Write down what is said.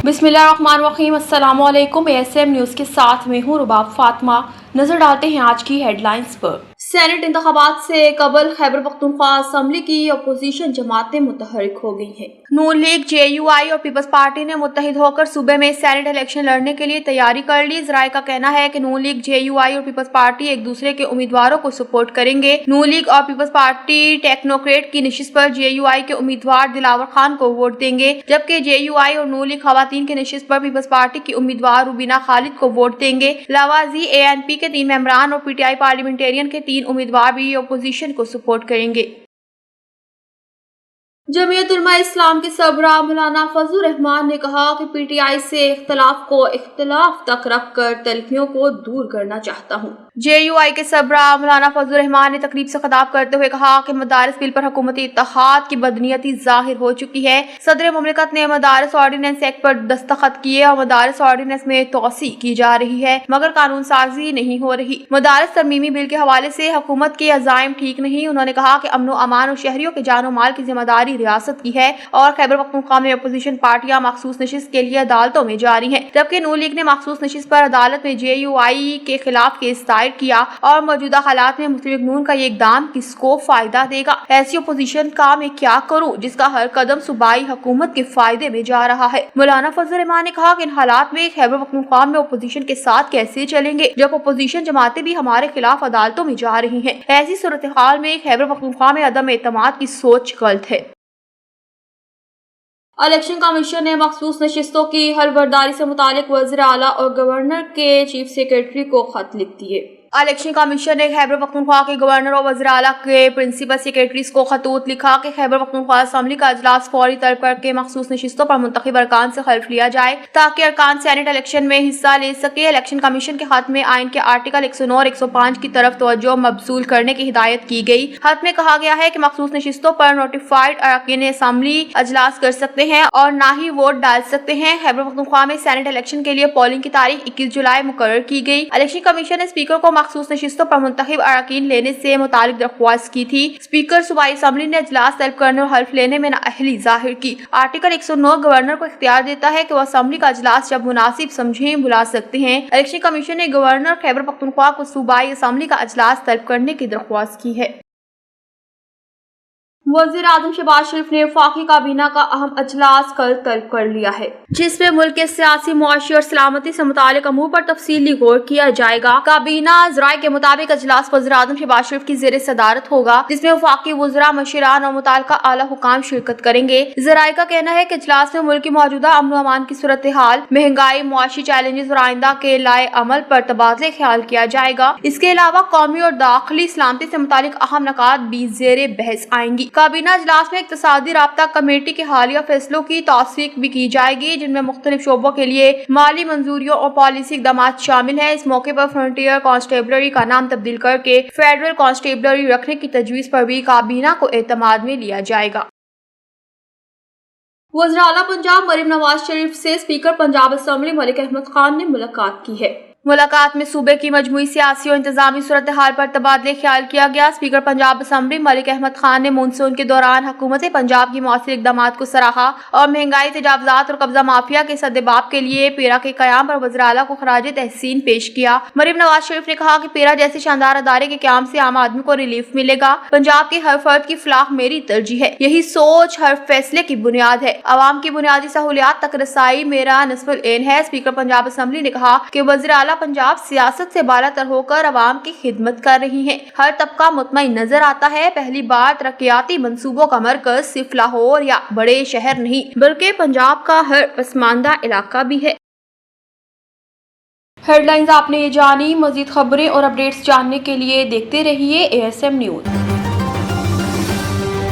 बिस्मिल्लाहिर्रहमानिर्रहीम। अस्सलाम वालेकुम। ASM न्यूज़ के साथ में हूँ रुबाब फातिमा। नजर डालते हैं आज की हेडलाइंस पर। सेनेट इंतखाबात से कबल खैबर पख्तूनख्वा असम्बली की अपोजिशन जमातें मुतहरिक हो गई हैं। नून लीग, JUI और पीपल्स पार्टी ने मुत्तहिद होकर सूबे में सेनेट इलेक्शन लड़ने के लिए तैयारी कर ली। जराये का कहना है कि नून लीग, JUI और पीपल्स पार्टी एक दूसरे के उम्मीदवारों को सपोर्ट करेंगे। नून लीग और पीपल्स पार्टी टेक्नोक्रेट की नशिस्त पर JUI के उम्मीदवार दिलावर खान को वोट देंगे, जबकि JUI और नून लीग खवातीन की नशिस्त पर पीपल्स पार्टी की उम्मीदवार रुबीना खालिद को वोट देंगे। लवाजी ANP के 3 मेंबरान और PTI पार्लियामेंटेरियन के 3 उम्मीदवार भी अपोजिशन को सपोर्ट करेंगे। जमीयत उलमा इस्लाम के सरबराह मौलाना फजलुर रहमान ने कहा कि PTI से इख्तिलाफ को इख्तिलाफ तक रख कर तलखियों को दूर करना चाहता हूँ। JUI के सरबराह मौलाना फजलुर रहमान ने तकरीब से खिताब करते हुए कहा कि मदारिस बिल पर हुकूमती इत्तेहाद की बदनीयती जाहिर हो चुकी है। सदर मुमलिकत ने मदारिस ऑर्डिनेंस एक्ट पर दस्तखत किए और मदारिस ऑर्डिनेंस में तोसी की जा रही है, मगर कानून साजी नहीं हो रही। मदारिस तरमीमी बिल के हवाले से हुकूमत के अज़ाइम ठीक नहीं। उन्होंने कहा कि अमन अमान और शहरियों के जानो माल की जिम्मेदारी रियासत की है और खैबर पख्तूनख्वा में अपोजिशन पार्टियां मखसूस नशिस्त के लिए अदालतों में जारी हैं, जबकि नून लीग ने मखसूस नशिस्त पर अदालत में JUI के खिलाफ केस दायर किया और मौजूदा हालात में मुस्लिम लीग नून का ये इकदाम किसको फायदा देगा। ऐसी अपोजिशन का मैं क्या करूं जिसका हर कदम सूबाई हुकूमत के फायदे में जा रहा है। मौलाना फजल रहमान ने कहा कि इन हालात में खैबर पख्तूनख्वा में अपोजिशन के साथ कैसे चलेंगे जब अपोजिशन जमातें भी हमारे खिलाफ अदालतों में जा रही हैं। ऐसी सूरत हाल में खैबर पख्तूनख्वा में अदम एतमाद की सोच गलत है। इलेक्शन कमीशन ने मखसूस नशिस्तों की हलबर्दारी से मुतालिक वज़ीर आला और गवर्नर के चीफ सेक्रेटरी को खत लिख दिए। इलेक्शन कमीशन ने खैबर पख्तूनख्वा के गवर्नर और वज़ीर आला के प्रिंसिपल सेक्रेटरीज को खतूत लिखा कि खैबर पख्तूनख्वा असम्बली का अजलास फौरी तौर करके मखसूस नशिस्तों पर मुंतखब अरकान से हल्फ लिया जाए ताकि अरकान सेनेट इलेक्शन में हिस्सा ले सके। इलेक्शन कमीशन के खत में आइन के आर्टिकल 109 और 105 की तरफ तवज्जो मबसूल करने की हिदायत की गई। खत में कहा गया है कि मखसूस नशिस्तों पर नोटिफाइड अरकान असम्बली अजलास कर सकते हैं और न ही वोट डाल सकते हैं। खैबर पख्तूनख्वा में सेनेट इलेक्शन के लिए पोलिंग की तारीख 21 जुलाई मुकर्रर की गई। इलेक्शन कमीशन ने स्पीकर को मखसूस नशिस्तों पर मुंतखब अरकान लेने से मुतालिक दरख्वास्त की थी। स्पीकर सूबाई असम्बली ने अजलास तलब करने और हल्फ लेने में नाअहली जाहिर की। आर्टिकल 109 गवर्नर को इख्तियार देता है कि वह असम्बली का अजलास जब मुनासिब समझें बुला सकते हैं। इलेक्शन कमीशन ने गवर्नर खैबर पख्तूनख्वा को सूबाई असम्बली का अजलास तलब करने की दरख्वास्त की है। वज़ीर आज़म शहबाज शरीफ ने वफाकी काबीना का अहम अजलास कल तलब कर लिया है, जिसमें मुल्क के सियासी, मुआशी और सलामती से मुतालिक अमूर पर तफसीली गौर किया जाएगा। काबीना ज़राए के मुताबिक अजलास वज़ीर आज़म शहबाज शरीफ की ज़ेर सदारत होगा, जिसमें वफाकी वज़रा, मशीरान और मुताल्लिका आला हुकाम शिरकत करेंगे। ज़राए का कहना है कि अजलास में मुल्क की मौजूदा अमन अमान की सूरत हाल, महंगाई, मुआशी चैलेंजेस और आइंदा के लाए अमल पर तबादले ख्याल किया जाएगा। इसके अलावा कौमी और दाखिली सलामती से मुतालिक अहम नकात भी ज़ेर बहस आएंगी। काबीना अजलास में इक्तिसादी राब्ता कमेटी के हालिया फैसलों की तौसीक भी की जाएगी, जिनमें मुख्तलिफ शोबों के लिए माली मंजूरियों और पॉलिसी इक़दामात शामिल है। इस मौके पर फ्रंटियर कांस्टेबलरी का नाम तब्दील करके फेडरल कांस्टेबलरी रखने की तजवीज़ पर भी काबीना को एतमाद में लिया जाएगा। वज़ीर आला पंजाब मरीम नवाज शरीफ से स्पीकर पंजाब असम्बली मलिक अहमद खान ने मुलाकात की है। मुलाकात में सूबे की मजमूई सियासी और इंतजामी सूरत हाल पर तबादले ख्याल किया गया। स्पीकर पंजाब असम्बली मलिक अहमद खान ने मानसून के दौरान हुकूमत पंजाब की मौसर इक़दामात को सराहा और महंगाई, तजावुज़ात और कब्जा माफिया के सद्देबाब के लिए पेरा के क़याम पर वज़ीर आला को खराज तहसीन पेश किया। मरीम नवाज शरीफ ने कहा कि पेरा जैसे शानदार अदारे के क़याम से आम आदमी को रिलीफ मिलेगा। पंजाब के हर फर्द की फलाह मेरी तरजीह है, यही सोच हर फैसले की बुनियाद है। आवाम की बुनियादी सहूलियात तक रसाई मेरा नस्फुल ऐन है। स्पीकर पंजाब असम्बली ने कहा कि वज़ीर आला पंजाब सियासत से बालातर होकर अवाम की खिदमत कर रही हैं। हर तबका मुतमईन नजर आता है। पहली बार तरक्याती मंसूबों का मरकज सिर्फ लाहौर या बड़े शहर नहीं बल्कि पंजाब का हर पसमानदा इलाका भी है। हेडलाइंस आपने ये जानी। मजीद खबरें और अपडेट्स जानने के लिए देखते रहिए ASM न्यूज़।